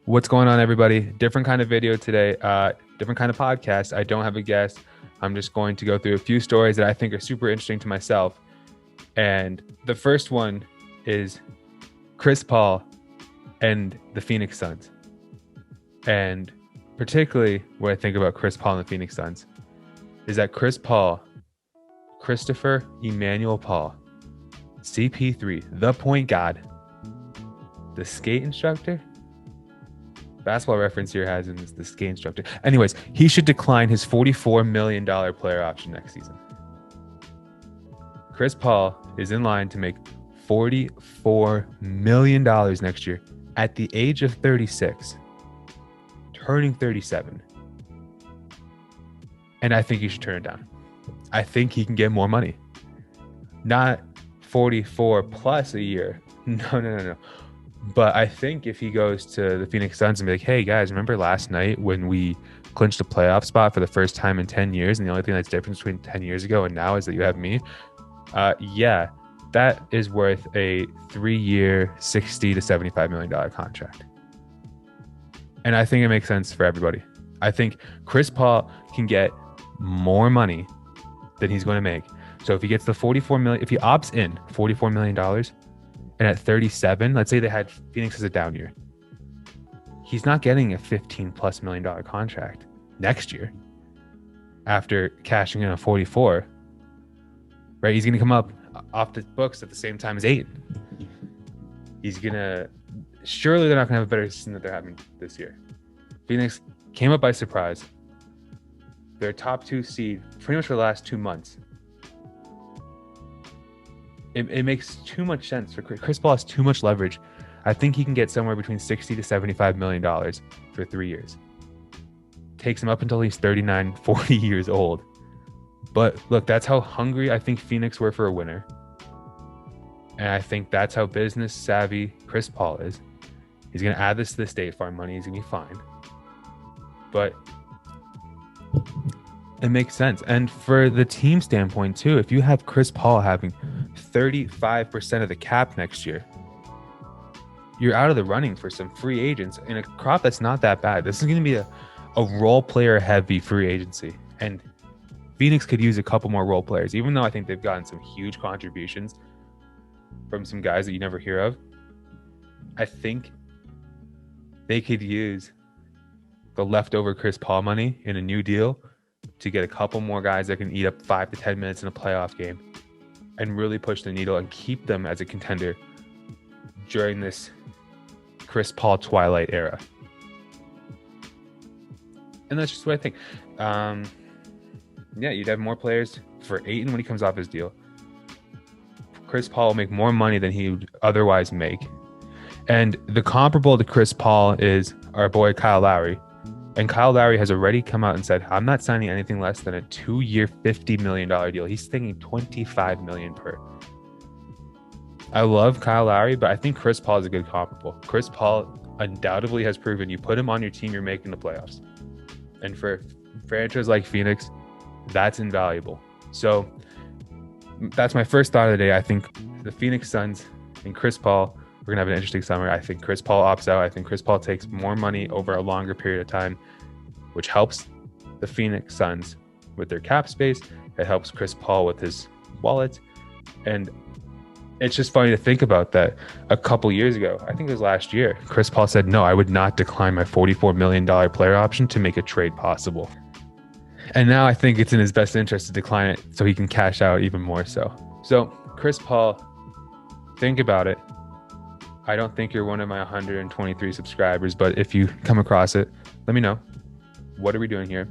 What's going on, everybody? Different kind of video today, different kind of podcast. I don't have a guest. I'm just going to go through a few stories that I think are super interesting to myself. And the first one is Chris Paul and the Phoenix Suns. And particularly what I think about Chris Paul and the Phoenix Suns is that Chris Paul, Christopher Emmanuel Paul, CP3, the point guard, the skate instructor. Basketball Reference here has him as the skate instructor. Anyways, he should decline his $44 million player option next season. Chris Paul is in line to make $44 million next year at the age of 36, turning 37. And I think he should turn it down. I think he can get more money. Not 44 plus a year. No. But I think if he goes to the Phoenix Suns and be like, hey, guys, remember last night when we clinched a playoff spot for the first time in 10 years? And the only thing that's different between 10 years ago and now is that you have me. Yeah, that is worth a 3-year, $60 to $75 million contract. And I think it makes sense for everybody. I think Chris Paul can get more money than he's going to make. So if he gets the $44 million, if he opts in $44 million, and at 37, let's say they had Phoenix as a down year, he's not getting a $15+ million contract next year after cashing in a 44, right? He's going to come up off the books at the same time as Ayton. Surely they're not going to have a better season that they're having this year. Phoenix came up by surprise. They're top 2 seed pretty much for the last 2 months. It makes too much sense for Chris Paul. Has too much leverage. I think he can get somewhere between $60 to $75 million for 3 years. Takes him up until he's 39, 40 years old. But look, that's how hungry I think Phoenix were for a winner. And I think that's how business savvy Chris Paul is. He's going to add this to the State Farm money. He's going to be fine. But it makes sense. And for the team standpoint too, if you have Chris Paul having 35% of the cap next year, you're out of the running for some free agents in a crop that's not that bad. This is going to be a role player heavy free agency. And Phoenix could use a couple more role players, even though I think they've gotten some huge contributions from some guys that you never hear of. I think they could use the leftover Chris Paul money in a new deal to get a couple more guys that can eat up 5 to 10 minutes in a playoff game and really push the needle and keep them as a contender during this Chris Paul twilight era. And that's just what I think. Yeah, you'd have more players for Ayton when he comes off his deal. Chris Paul will make more money than he would otherwise make. And the comparable to Chris Paul is our boy Kyle Lowry. And Kyle Lowry has already come out and said, I'm not signing anything less than a 2-year, $50 million deal. He's thinking $25 million per. I love Kyle Lowry, but I think Chris Paul is a good comparable. Chris Paul undoubtedly has proven you put him on your team, you're making the playoffs. And for franchises like Phoenix, that's invaluable. So that's my first thought of the day. I think the Phoenix Suns and Chris Paul, we're going to have an interesting summer. I think Chris Paul opts out. I think Chris Paul takes more money over a longer period of time, which helps the Phoenix Suns with their cap space. It helps Chris Paul with his wallet. And it's just funny to think about that a couple years ago. I think it was last year. Chris Paul said, no, I would not decline my $44 million player option to make a trade possible. And now I think it's in his best interest to decline it so he can cash out even more so. So Chris Paul, think about it. I don't think you're one of my 123 subscribers, but if you come across it, let me know. What are we doing here?